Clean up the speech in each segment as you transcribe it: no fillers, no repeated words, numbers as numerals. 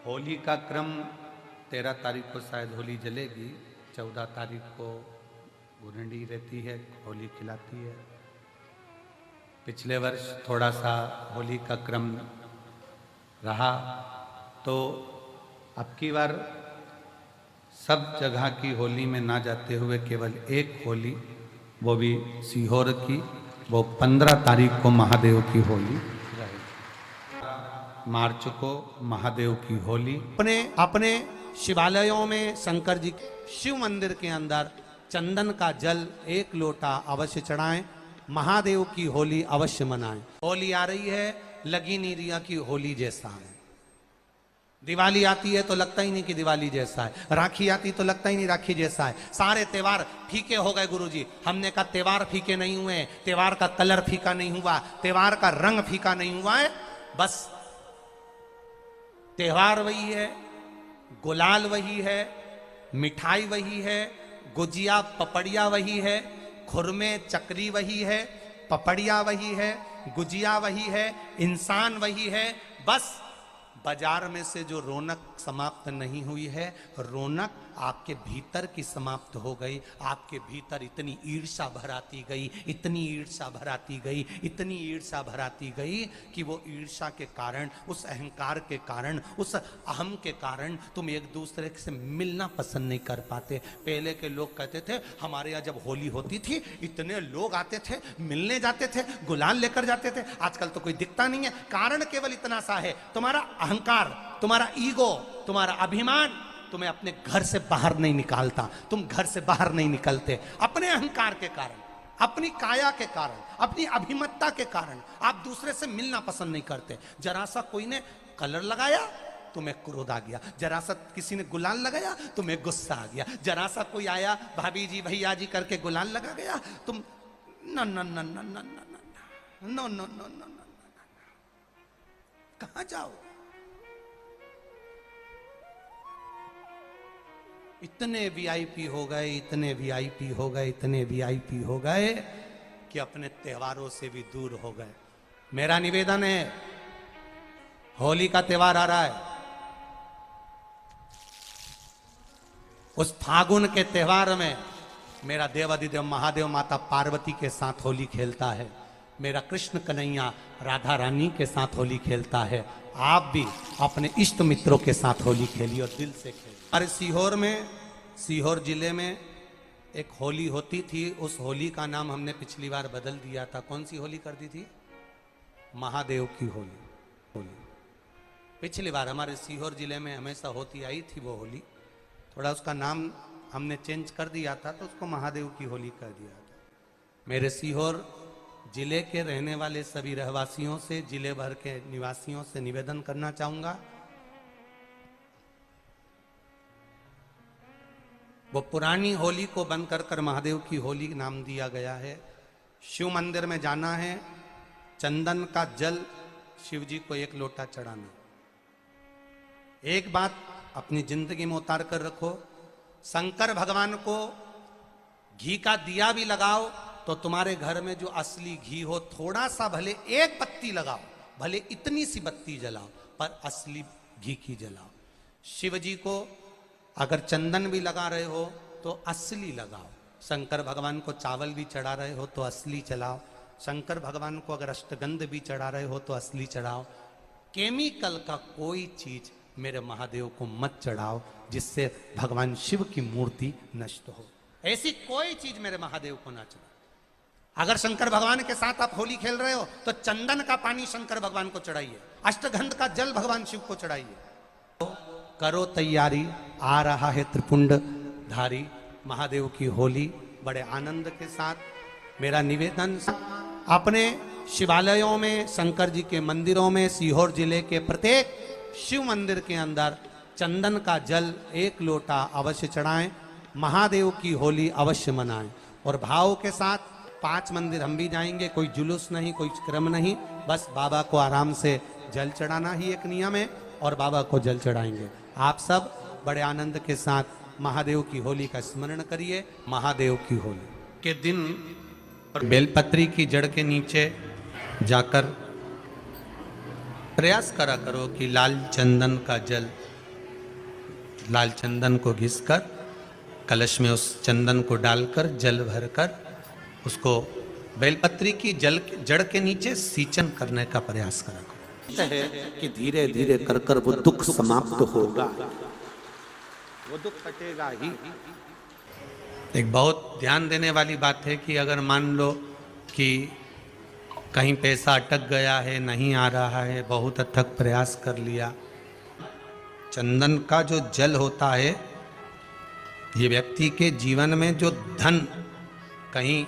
होली का क्रम 13 तारीख को शायद होली जलेगी, 14 तारीख को गुरंडी रहती है, होली खिलाती है। पिछले वर्ष थोड़ा सा होली का क्रम रहा, तो अब की बार सब जगह की होली में ना जाते हुए केवल एक होली, वो भी सीहोर की, वो 15 तारीख को महादेव की होली रहेगी। मार्च को महादेव की होली। अपने अपने शिवालयों में शंकर जी शिव मंदिर के अंदर चंदन का जल 1 लोटा अवश्य चढ़ाएं। महादेव की होली अवश्य मनाएं। होली आ रही है, लगी नहीं रिया की होली जैसा है। दिवाली आती है तो लगता ही नहीं कि दिवाली जैसा है। राखी आती तो लगता ही नहीं राखी जैसा है। सारे त्योहार फीके हो गए गुरुजी। हमने कहा त्योहार फीके नहीं हुए, त्योहार का कलर फीका नहीं हुआ, त्योहार का रंग फीका नहीं हुआ है। बस त्योहार वही है, गुलाल वही है, मिठाई वही है, गुजिया पपड़िया वही है, खुरमे चकरी वही है, पपड़िया वही है, गुजिया वही है, इंसान वही है। बस बाजार में से जो रौनक समाप्त नहीं हुई है, रौनक आपके भीतर की समाप्त हो गई। आपके भीतर इतनी ईर्ष्या भराती गई, इतनी ईर्ष्या भराती गई, इतनी ईर्ष्या भराती गई कि वो ईर्ष्या के कारण, उस अहंकार के कारण, उस अहम के कारण तुम एक दूसरे से मिलना पसंद नहीं कर पाते। पहले के लोग कहते थे हमारे यहाँ जब होली होती थी इतने लोग आते थे, मिलने जाते थे, गुलाल लेकर जाते थे। आजकल तो कोई दिखता नहीं है। कारण केवल इतना सा है, तुम्हारा अहंकार, तुम्हारा ईगो, तुम्हारा अभिमान तुम्हें अपने घर से बाहर नहीं निकालता। तुम घर से बाहर नहीं निकलते अपने अहंकार के कारण, अपनी काया के कारण, अपनी अभिमतता के कारण। आप दूसरे से मिलना पसंद नहीं करते। जरा सा कोई ने कलर लगाया तुम्हें क्रोध आ गया, जरा सा किसी ने गुलाल लगाया तुम्हें गुस्सा आ गया, जरा सा कोई आया भाभी जी भैया जी करके गुलाल लगा गया, तुम न न न न न न न न न कहां जाओ। इतने वीआईपी हो गए, इतने वीआईपी हो गए, इतने वीआईपी हो गए कि अपने त्योहारों से भी दूर हो गए। मेरा निवेदन है, होली का त्योहार आ रहा है, उस फागुन के त्योहार में मेरा देवाधिदेव महादेव माता पार्वती के साथ होली खेलता है, मेरा कृष्ण कन्हैया राधा रानी के साथ होली खेलता है। आप भी अपने इष्ट मित्रों के साथ होली खेलिए और दिल से खेलिए। अरे सीहोर में, सीहोर जिले में एक होली होती थी। उस होली का नाम हमने पिछली बार बदल दिया था। कौन सी होली कर दी थी? महादेव की होली। पिछली बार हमारे सीहोर जिले में हमेशा होती आई थी वो होली, थोड़ा उसका नाम हमने चेंज कर दिया था, तो उसको महादेव की होली कर दिया था। मेरे सीहोर जिले के रहने वाले सभी रहवासियों से, जिले भर के निवासियों से निवेदन करना चाहूंगा, वो पुरानी होली को बंद कर महादेव की होली नाम दिया गया है। शिव मंदिर में जाना है, चंदन का जल शिव जी को 1 लोटा चढ़ाना। एक बात अपनी जिंदगी में उतार कर रखो, शंकर भगवान को घी का दिया भी लगाओ तो तुम्हारे घर में जो असली घी हो, थोड़ा सा भले 1 पत्ती लगाओ, भले इतनी सी बत्ती जलाओ, पर असली घी की जलाओ। शिव जी को अगर चंदन भी लगा रहे हो तो असली लगाओ। शंकर भगवान को चावल भी चढ़ा रहे हो तो असली चढ़ाओ। शंकर भगवान को अगर अष्टगंध भी चढ़ा रहे हो तो असली चढ़ाओ। केमिकल का कोई चीज मेरे महादेव को मत चढ़ाओ जिससे भगवान शिव की मूर्ति नष्ट हो। ऐसी कोई चीज मेरे महादेव को ना चढ़ाओ। अगर शंकर भगवान के साथ आप होली खेल रहे हो तो चंदन का पानी शंकर भगवान को चढ़ाइए, अष्टगंध का जल भगवान शिव को चढ़ाइए। करो तैयारी, आ रहा है त्रिपुंड धारी महादेव की होली। बड़े आनंद के साथ मेरा निवेदन, अपने शिवालयों में, शंकर जी के मंदिरों में, सीहोर जिले के प्रत्येक शिव मंदिर के अंदर चंदन का जल 1 लोटा अवश्य चढ़ाएं। महादेव की होली अवश्य मनाएं और भाव के साथ 5 मंदिर हम भी जाएंगे। कोई जुलूस नहीं, कोई क्रम नहीं, बस बाबा को आराम से जल चढ़ाना ही एक नियम है और बाबा को जल चढ़ाएंगे। आप सब बड़े आनंद के साथ महादेव की होली का स्मरण करिए। महादेव की होली के दिन बेलपत्री की जड़ के नीचे जाकर प्रयास करा करो कि लाल चंदन का जल लाल चंदन को घिसकर कलश में उस चंदन को डालकर जल भरकर उसको बेलपत्री की जड़ के नीचे सींचन करने का प्रयास करा है कि धीरे धीरे कर कर वो दुख समाप्त होगा, वो दुख कटेगा ही। एक बहुत ध्यान देने वाली बात है कि अगर मान लो कि कहीं पैसा अटक गया है, नहीं आ रहा है, बहुत अथक प्रयास कर लिया, चंदन का जो जल होता है ये व्यक्ति के जीवन में जो धन कहीं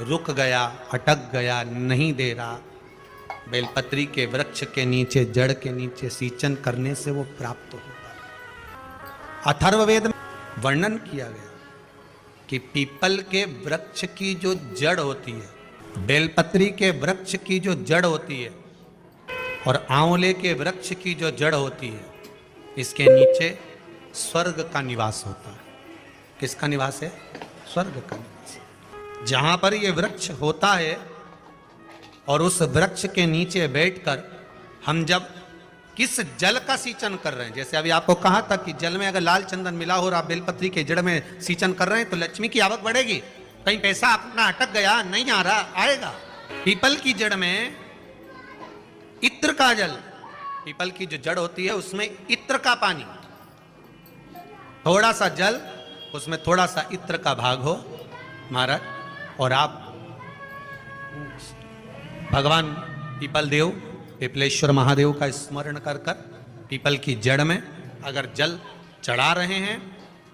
रुक गया, अटक गया, नहीं दे रहा, बेलपत्री के वृक्ष के नीचे, जड़ के नीचे सींचन करने से वो प्राप्त होता है। अथर्ववेद में वर्णन किया गया कि पीपल के वृक्ष की जो जड़ होती है, बेलपत्री के वृक्ष की जो जड़ होती है और आंवले के वृक्ष की जो जड़ होती है, इसके नीचे स्वर्ग का निवास होता है। किसका निवास है? स्वर्ग का निवास। जहां पर ये वृक्ष होता है और उस वृक्ष के नीचे बैठकर हम जब किस जल का सींचन कर रहे हैं, जैसे अभी आपको कहा था कि जल में अगर लाल चंदन मिला हो और आप बेलपत्री के जड़ में सींचन कर रहे हैं तो लक्ष्मी की आवक बढ़ेगी। कहीं पैसा अपना अटक गया, नहीं आ रहा, आएगा। पीपल की जड़ में इत्र का जल, पीपल की जो जड़ होती है उसमें इत्र का पानी, थोड़ा सा जल, उसमें थोड़ा सा इत्र का भाग हो महाराज, और आप भगवान पीपल देव, पिपलेश्वर महादेव का स्मरण कर कर पीपल की जड़ में अगर जल चढ़ा रहे हैं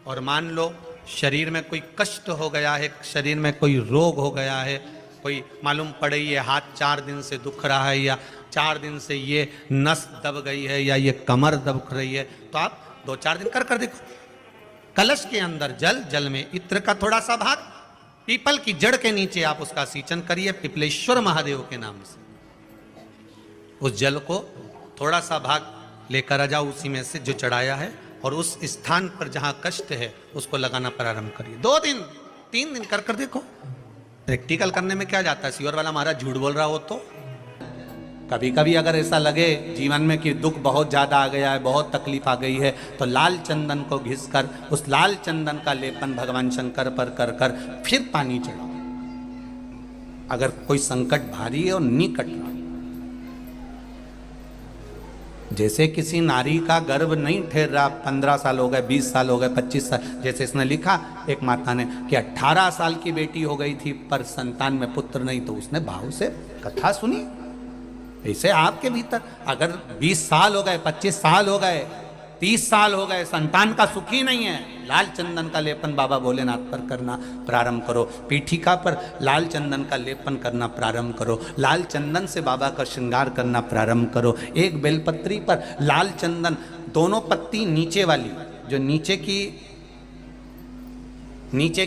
और मान लो शरीर में कोई कष्ट हो गया है, शरीर में कोई रोग हो गया है, कोई मालूम पड़े ये हाथ 4 दिन से दुख रहा है या 4 दिन से ये नस दब गई है या ये कमर दब रही है, तो आप 2-4 दिन कर कर देखो। कलश के अंदर जल, जल में इत्र का थोड़ा सा भाग, पीपल की जड़ के नीचे आप उसका सींचन करिए पिपलेश्वर महादेव के नाम से। उस जल को थोड़ा सा भाग लेकर आ जाओ उसी में से जो चढ़ाया है, और उस स्थान पर जहां कष्ट है उसको लगाना प्रारंभ करिए। 2 दिन 3 दिन कर कर देखो। प्रैक्टिकल करने में क्या जाता है? सियोर वाला महाराज झूठ बोल रहा हो तो कभी कभी अगर ऐसा लगे जीवन में कि दुख बहुत ज़्यादा आ गया है, बहुत तकलीफ आ गई है, तो लाल चंदन को घिसकर उस लाल चंदन का लेपन भगवान शंकर पर कर कर फिर पानी चढ़ाओ। अगर कोई संकट भारी है और नहीं कट रहा, जैसे किसी नारी का गर्भ नहीं ठहर रहा, 15 साल हो गए, 20 साल हो गए, 25 साल, जैसे इसने लिखा एक माता ने कि 18 साल की बेटी हो गई थी पर संतान में पुत्र नहीं, तो उसने भाव से कथा सुनी। ऐसे आपके भीतर अगर 20 साल हो गए, 25 साल हो गए, 30 साल हो गए, संतान का सुख ही नहीं है, लाल चंदन का लेपन बाबा भोलेनाथ पर करना प्रारंभ करो। पीठिका पर लाल चंदन का लेपन करना प्रारंभ करो। लाल चंदन से बाबा का श्रृंगार करना प्रारंभ करो। एक बेलपत्री पर लाल चंदन, दोनों पत्ती नीचे वाली, जो नीचे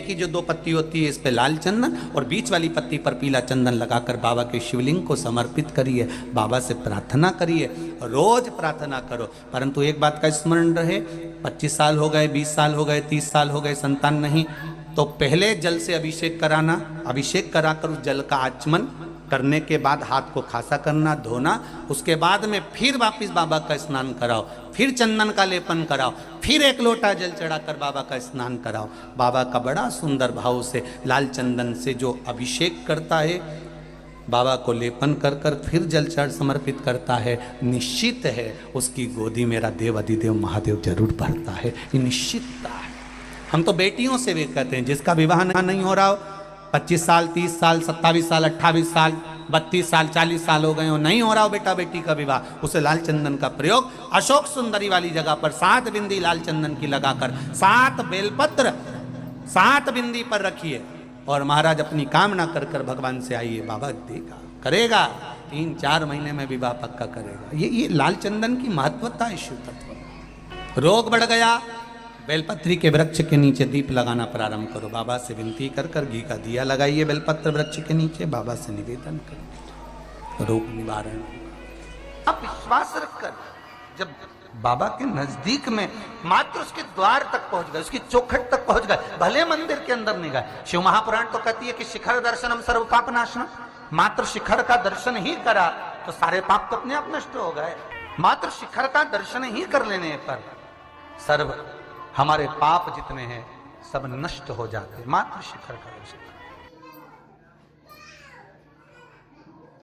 की जो 2 पत्ती होती है इस पे लाल चंदन, और बीच वाली पत्ती पर पीला चंदन लगाकर बाबा के शिवलिंग को समर्पित करिए। बाबा से प्रार्थना करिए, रोज प्रार्थना करो। परंतु एक बात का स्मरण रहे, 25 साल हो गए, 20 साल हो गए, 30 साल हो गए, संतान नहीं, तो पहले जल से अभिषेक कराना, अभिषेक कराकर उस जल का आचमन करने के बाद हाथ को खासा करना, धोना, उसके बाद में फिर वापस बाबा का स्नान कराओ, फिर चंदन का लेपन कराओ, फिर 1 लोटा जल चढ़ाकर बाबा का स्नान कराओ। बाबा का बड़ा सुंदर भाव से लाल चंदन से जो अभिषेक करता है, बाबा को लेपन कर कर फिर जल चढ़ समर्पित करता है, निश्चित है उसकी गोदी मेरा देव अधिदेव महादेव जरूर भरता है। ये निश्चितता है। हम तो बेटियों से भी कहते हैं, जिसका विवाह नहीं हो रहा हो, 25 साल, 30 साल, 27 साल, 28 साल, 32 साल, 40 साल हो गए हो, नहीं हो रहा हो बेटा बेटी का विवाह, उसे लाल चंदन का प्रयोग अशोक सुंदरी वाली जगह पर 7 बिंदी लाल चंदन की लगाकर 7 बेलपत्र 7 बिंदी पर रखिए और महाराज अपनी कामना कर कर भगवान से आइए। बाबा देगा, करेगा, 3-4 महीने में विवाह पक्का करेगा। ये लाल चंदन की महत्वता है शिव तत्व। रोग बढ़ गया, बेलपत्री के वृक्ष के नीचे दीप लगाना प्रारंभ करो। बाबा से विनती कर कर घी का दिया लगाइए बेलपत्र वृक्ष के नीचे, बाबा से निवेदन करो, रोग निवारण। अब विश्वास रखकर जब बाबा के नजदीक में मात्र उसके द्वार तक पहुंच गए, उसकी चौखट तक पहुंच गए, भले मंदिर के अंदर नहीं गए। शिव महापुराण तो कहती है कि शिखर दर्शनम सर्व पाप नाशनम, मात्र शिखर का दर्शन ही करा तो सारे पाप तो अपने आप नष्ट हो गए। मात्र शिखर का दर्शन ही कर लेने पर सर्व हमारे पाप जितने हैं सब नष्ट हो जाते, मात्र शिखर का दर्शन।